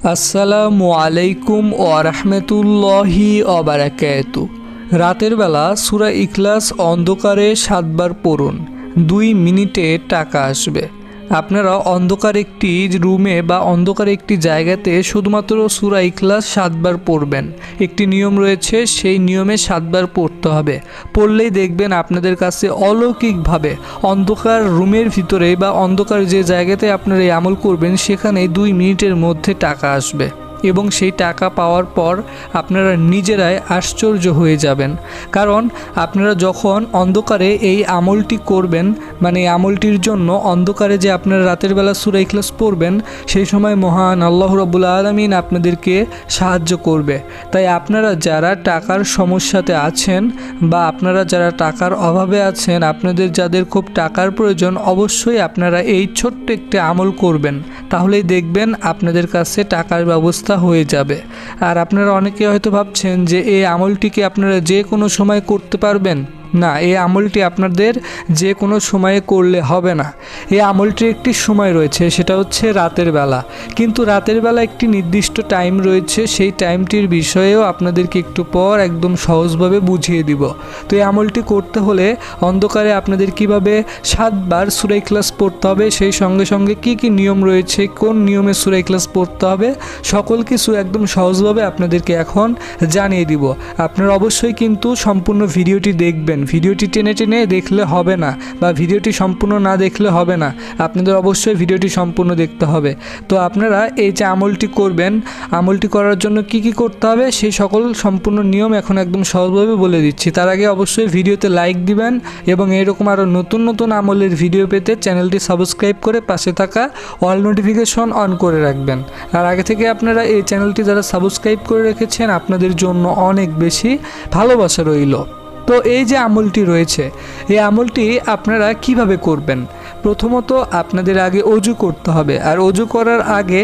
আসসালামু আলাইকুম ওয়া রাহমাতুল্লাহি ওয়া বারাকাতুহু। রাতের বেলা সূরা ইখলাস অন্ধকারে 7 বার পড়ুন, 2 মিনিটে টাকা আসবে। আপনারা অন্ধকার একটি রুমে বা অন্ধকার একটি জায়গাতে শুধুমাত্র সূরা ইখলাস 7 বার পড়বেন। একটি নিয়ম রয়েছে, সেই নিয়মে 7 বার পড়তে হবে। পড়লেই দেখবেন আপনাদের কাছে অলৌকিকভাবে অন্ধকার রুমের ভিতরে বা অন্ধকার যে জায়গাতে আপনারা এই আমল করবেন সেখানে 2 মিনিটের মধ্যে টাকা আসবে এবং সেই টাকা পাওয়ার পর আপনারা নিজেরাই আশ্চর্য হয়ে যাবেন। কারণ আপনারা যখন অন্ধকারে এই আমলটি করবেন, মানে এই আমলটির জন্য অন্ধকারে যে আপনারা রাতের বেলা সূরা ইখলাস পড়বেন, সেই সময় মহান আল্লাহ রাব্বুল আলামিন আপনাদেরকে সাহায্য করবে। তাই আপনারা যারা টাকার সমস্যাতে আছেন বা আপনারা যারা টাকার অভাবে আছেন, আপনাদের যাদের খুব টাকার প্রয়োজন, অবশ্যই আপনারা এই ছোট্ট একটি আমল করবেন। তাহলেই দেখবেন আপনাদের কাছে টাকার ব্যবস্থা হয়ে যাবে। আর আপনারা অনেকে হয়তো ভাবছেন যে এই আমলটিকে আপনারা যে কোনো সময় করতে পারবেন। না, এই আমলটি আপনাদের যে কোনো সময়ে করলে হবে না। এই আমলটির একটি সময় রয়েছে, সেটা হচ্ছে রাতের বেলা। কিন্তু রাতের বেলা একটি নির্দিষ্ট টাইম রয়েছে, সেই টাইমটির বিষয়েও আপনাদেরকে একটু পর একদম সহজভাবে বুঝিয়ে দিব। তো এই আমলটি করতে হলে অন্ধকারে আপনাদের কিভাবে 7 বার সূরা ইখলাস পড়তে হবে, সেই সঙ্গে সঙ্গে কি কি নিয়ম রয়েছে, কোন নিয়মে সূরা ইখলাস পড়তে হবে, সকল কিছু একদম সহজভাবে আপনাদেরকে এখন জানিয়ে দিব। আপনারা অবশ্যই কিন্তু সম্পূর্ণ ভিডিওটি দেখবেন। ভিডিওটি টেনে টেনে দেখলে হবে না, বা ভিডিওটি সম্পূর্ণ না দেখলে হবে না। আপনাদের অবশ্যই ভিডিওটি সম্পূর্ণ দেখতে হবে। তো আপনারা এই যে আমলটি করবেন, আমলটি করার জন্য কি কি করতে হবে সেই সকল সম্পূর্ণ নিয়ম এখন একদম সহজভাবে বলে দিচ্ছি। তার আগে অবশ্যই ভিডিওতে লাইক দিবেন এবং এরকম আরও নতুন নতুন আমলের ভিডিও পেতে চ্যানেলটি সাবস্ক্রাইব করে পাশে থাকা অল নোটিফিকেশন অন করে রাখবেন। আর আগে থেকে আপনারা এই চ্যানেলটি যারা সাবস্ক্রাইব করে রেখেছেন, আপনাদের জন্য অনেক বেশি ভালোবাসা রইল। তো এই যে আমলটি রয়েছে, এই আমলটি আপনারা কিভাবে করবেন? প্রথমত আপনাদের আগে অজু করতে হবে। আর অজু করার আগে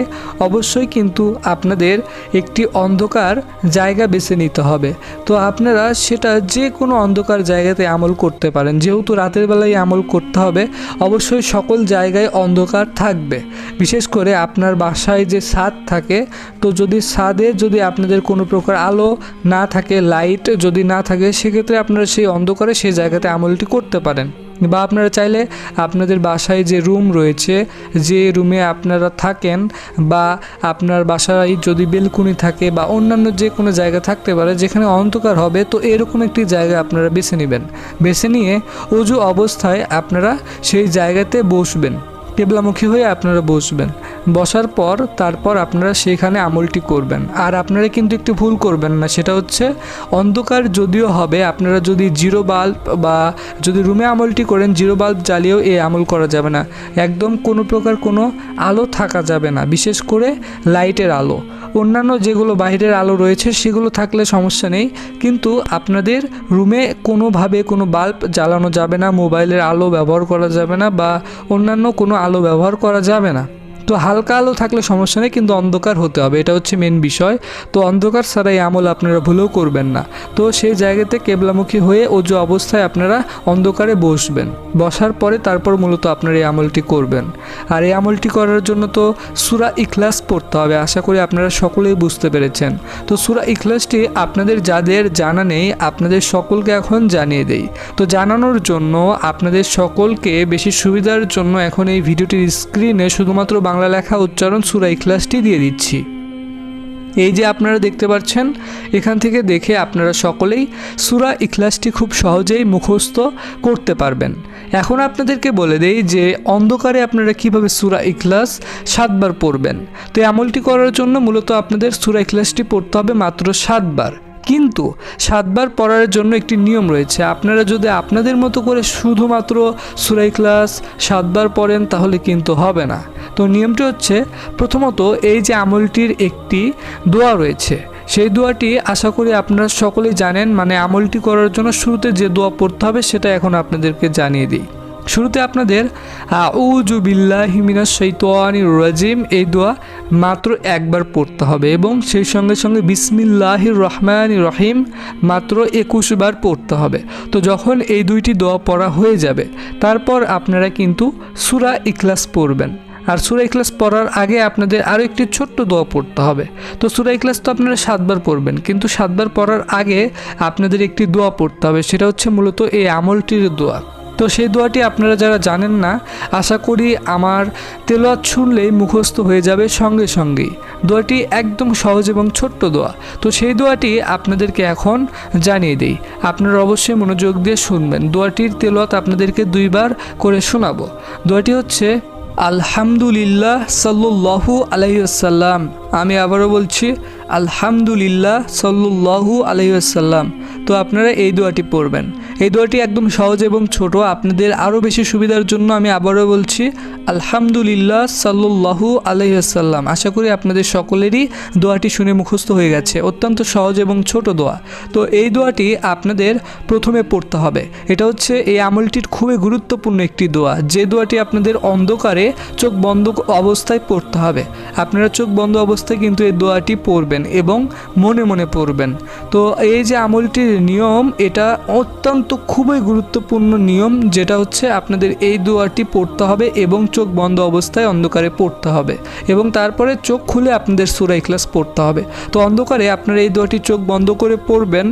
অবশ্যই কিন্তু আপনাদের একটি অন্ধকার জায়গা বেছে নিতে হবে। তো আপনারা সেটা যে কোনো অন্ধকার জায়গাতে আমল করতে পারেন। যেহেতু রাতের বেলায় আমল করতে হবে, অবশ্যই সকল জায়গায় অন্ধকার থাকবে। বিশেষ করে আপনার বাসায় যে ছাদ থাকে, তো যদি ছাদে যদি আপনাদের কোনো প্রকার আলো না থাকে, লাইট যদি না থাকে, সেক্ষেত্রে আপনারা সেই অন্ধকারে সেই জায়গাতে আমলটি করতে পারেন। বা আপনারা চাইলে আপনাদের বাসায় যে রুম রয়েছে, যে রুমে আপনারা থাকেন, বা আপনার বাসায় যদি বেলকুনি থাকে বা অন্যান্য যে কোনো জায়গা থাকতে পারে যেখানে অন্ধকার হবে, তো এরকম একটি জায়গা আপনারা বেছে নেবেন। বেছে নিয়ে অজু অবস্থায় আপনারা সেই জায়গাতে বসবেন, কেবলামুখী হয়ে আপনারা বসবেন। বসার পর তারপর আপনারা সেখানে আমলটি করবেন। আর আপনারা কিন্তু একটু ভুল করবেন না, সেটা হচ্ছে অন্ধকার যদিও হবে, আপনারা যদি জিরো বাল্ব বা যদি রুমে আমলটি করেন, জিরো বাল্ব জ্বালিয়েও এই আমল করা যাবে না। একদম কোনো প্রকার কোনো আলো থাকা যাবে না, বিশেষ করে লাইটের আলো। অন্যান্য যেগুলো বাইরের আলো রয়েছে সেগুলো থাকলে সমস্যা নেই, কিন্তু আপনাদের রুমে কোনোভাবে কোনো বাল্ব জ্বালানো যাবে না, মোবাইলের আলো ব্যবহার করা যাবে না, বা অন্যান্য কোনো আলো ব্যবহার করা যাবে না। তো হালকা আলো থাকলে সমস্যা নেই, কিন্তু অন্ধকার হতে হবে, এটা হচ্ছে মেন বিষয়। তো অন্ধকার ছাড়া এই আমল আপনারা ভুলেও করবেন না। তো সেই জায়গাতে কেবলামুখী হয়ে অজু অবস্থায় আপনারা অন্ধকারে বসবেন। বসার পরে তারপর মূলত আপনারা এই আমলটি করবেন। আর এই আমলটি করার জন্য তো সূরা ইখলাস পড়তে হবে। আশা করি আপনারা সকলেই বুঝতে পেরেছেন। তো সূরা ইখলাসটি আপনাদের যাদের জানা নেই, আপনাদের সকলকে এখন জানিয়ে দেই। তো জানানোর জন্য আপনাদের সকলকে বেশি সুবিধার জন্য এখন এই ভিডিওটির স্ক্রিনে শুধুমাত্র বাংলা লেখা উচ্চারণ সূরা ইখলাসটি দিয়ে দিচ্ছি। এই যে আপনারা দেখতে পাচ্ছেন, এখান থেকে দেখে আপনারা সকলেই সূরা ইখলাসটি খুব সহজেই মুখস্থ করতে পারবেন। এখন আপনাদেরকে বলে দেই যে অন্ধকারে আপনারা কিভাবে সূরা ইখলাস 7 বার পড়বেন। তো এই আমলটি করার জন্য মূলত আপনাদের সূরা ইখলাসটি পড়তে হবে মাত্র 7 বার। কিন্তু 7 বার পড়ার জন্য একটি নিয়ম রয়েছে। আপনারা যদি আপনাদের মতো করে শুধুমাত্র সূরা ইখলাস 7 বার পড়েন তাহলে কিন্তু হবে না। তো নিয়মটি হচ্ছে, প্রথমত এই যে আমলটির একটি দোয়া রয়েছে, সেই দোয়াটি আশা করি আপনারা সকলেই জানেন। মানে আমলটি করার জন্য শুরুতে যে দোয়া পড়তে হবে সেটা এখন আপনাদেরকে জানিয়ে দিই। শুরুতে আপনাদের আউযু বিল্লাহি মিনাশ শাইতানির রাজিম এই দোয়া মাত্র একবার পড়তে হবে, এবং সেই সঙ্গে সঙ্গে বিসমিল্লাহির রহমানির রহিম মাত্র 21 বার পড়তে হবে। তো যখন এই দুইটি দোয়া পড়া হয়ে যাবে, তারপর আপনারা কিন্তু সূরা ইখলাস পড়বেন। আর সূরা ইখলাস পড়ার আগে আপনাদের আরও একটি ছোট্ট দোয়া পড়তে হবে। তো সূরা ইখলাস তো আপনারা 7 বার পড়বেন, কিন্তু 7 বার পড়ার আগে আপনাদের একটি দোয়া পড়তে হবে, সেটা হচ্ছে মূলত এই আমলটির দোয়া। তো সেই দোয়াটি আপনারা যারা জানেন না, আশা করি আমার তেলাওয়াত শুনলেই মুখস্থ হয়ে যাবে সঙ্গে সঙ্গেই। দোয়াটি একদম সহজ এবং ছোট্ট দোয়া। তো সেই দোয়াটি আপনাদেরকে এখন জানিয়ে দিই, আপনারা অবশ্যই মনোযোগ দিয়ে শুনবেন। দোয়াটির তেলাওয়াত আপনাদেরকে 2 বার করে শোনাবো। দোয়াটি হচ্ছে আলহামদুলিল্লাহ সাল্লাল্লাহু আলাইহি ওয়াসাল্লাম। আমি আবারও বলছি আলহামদুলিল্লাহ সাল্লাল্লাহু আলাইহি ওয়াসাল্লাম। তো আপনারা এই দোয়াটি পড়বেন। এই দোয়াটি একদম সহজ এবং ছোট। আপনাদের আরও বেশি সুবিধার জন্য আমি আবারও বলছি আলহামদুলিল্লাহ সাল্লাল্লাহু আলাইহি ওয়াসাল্লাম। আশা করি আপনাদের সকলেরই দোয়াটি শুনে মুখস্থ হয়ে গেছে। অত্যন্ত সহজ এবং ছোট দোয়া। তো এই দোয়াটি আপনাদের প্রথমে পড়তে হবে। এটা হচ্ছে এই আমলটির খুবই গুরুত্বপূর্ণ একটি দোয়া, যে দোয়াটি আপনাদের অন্ধকারে চোখ বন্ধ অবস্থায় পড়তে হবে। আপনারা চোখ বন্ধ অবস্থায় কিন্তু এই দোয়াটি পড়বেন এবং মনে মনে পড়বেন। তো এই যে আমলটির নিয়ম, এটা অত্যন্ত খুবই গুরুত্বপূর্ণ নিয়ম, যেটা হচ্ছে আপনাদের এই দোয়াটি পড়তে হবে এবং চোখ বন্ধ অবস্থায় অন্ধকারে পড়তে হবে এবং তারপরে চোখ খুলে আপনাদের সূরা ইখলাস পড়তে হবে। তো অন্ধকারে আপনারা এই দোয়াটি চোখ বন্ধ করে পড়বেন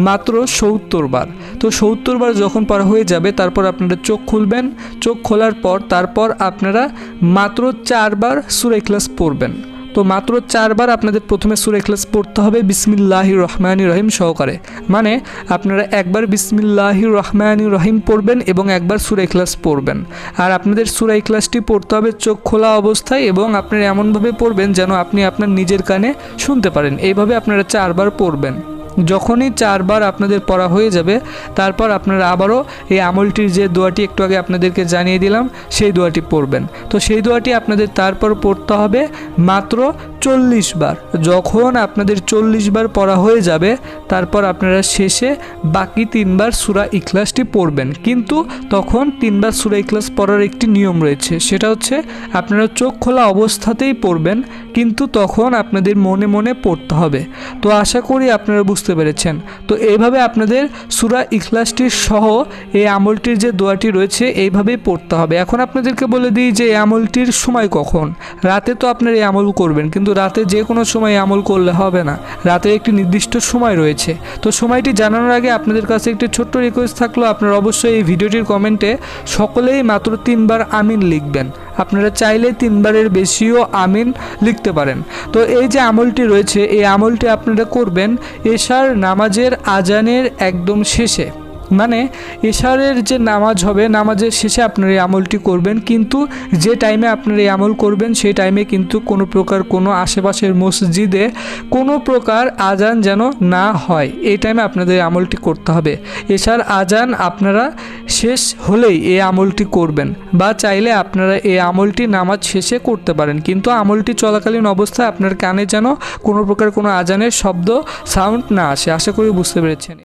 মাত্র 70 বার। তো 70 বার যখন পড়া হয়ে যাবে, তারপর আপনারা চোখ খুলবেন। চোখ খোলার পর তারপর আপনারা মাত্র 4 বার সূরা ইখলাস পড়বেন। তো মাত্র 4 বার আপনাদের প্রথমে সূরা ইখলাস পড়তে হবে বিসমিল্লাহির রহমানির রহিম সহকারে। মানে আপনারা একবার বিসমিল্লাহির রহমানির রহিম পড়বেন এবং একবার সূরা ইখলাস পড়বেন। আর আপনাদের সূরা ইখলাসটি পড়তে হবে চোখ খোলা অবস্থায় এবং আপনারা এমনভাবে পড়বেন যেন আপনি আপনার নিজের কানে শুনতে পারেন। এইভাবে আপনারা 4 বার পড়বেন। যখনই 4 বার আপনাদের পড়া হয়ে যাবে, তারপর আপনারা আবারও এই আমলটির যে দোয়াটি একটু আগে আপনাদেরকে জানিয়ে দিলাম, সেই দোয়াটি পড়বেন। তো সেই দোয়াটি আপনাদের তারপর পড়তে হবে মাত্র 40 বার। যখন আপনাদের 40 বার পড়া হয়ে যাবে, তারপর আপনারা শেষে বাকি 3 বার সূরা ইখলাসটি পড়বেন। কিন্তু তখন 3 বার সূরা ইখলাস পড়ার একটি নিয়ম রয়েছে, সেটা হচ্ছে আপনারা চোখ খোলা অবস্থাতেই পড়বেন, কিন্তু তখন আপনাদের মনে মনে পড়তে হবে। তো আশা করি আপনারা বুঝতে পেরেছেন। তো এইভাবে আপনাদের সূরা ইখলাসটির সহ এই আমলটির যে দোয়াটি রয়েছে এইভাবেই পড়তে হবে। এখন আপনাদেরকে বলে দিই যে এই আমলটির সময় কখন। রাতে তো আপনারা এই আমল করবেন, কিন্তু রাতে যে কোনো সময় আমল করলে হবে না। রাতে একটি নির্দিষ্ট সময় রয়েছে। তো সময়টি জানানোর আগে আপনাদের কাছে একটি ছোট্ট রিকোয়েস্ট থাকলো, আপনারা অবশ্যই এই ভিডিওটির কমেন্টে সকলেই মাত্র 3 বার আমিন লিখবেন। আপনারা চাইলে 3 বারের বেশিও আমিন লিখতে পারেন। তো এই যে আমলটি রয়েছে, এই আমলটি আপনারা করবেন এশার নামাজের আজানের একদম শেষে। মানে এশারের যে নামাজ হবে, নামাজের শেষে আপনারা এই আমলটি করবেন। কিন্তু যে টাইমে আপনারা এই আমল করবেন, সেই টাইমে কিন্তু কোনো প্রকার কোনো আশেপাশের মসজিদে কোনো প্রকার আজান যেন না হয়। এই টাইমে আপনাদের এই আমলটি করতে হবে। এশার আজান আপনারা শেষ হলেই এই আমলটি করবেন, বা চাইলে আপনারা এই আমলটি নামাজ শেষে করতে পারেন। কিন্তু আমলটি চলাকালীন অবস্থায় আপনার কানে যেন কোনো প্রকার কোনো আজানের শব্দ সাউন্ড না আসে। আশা করি বুঝতে পেরেছেন।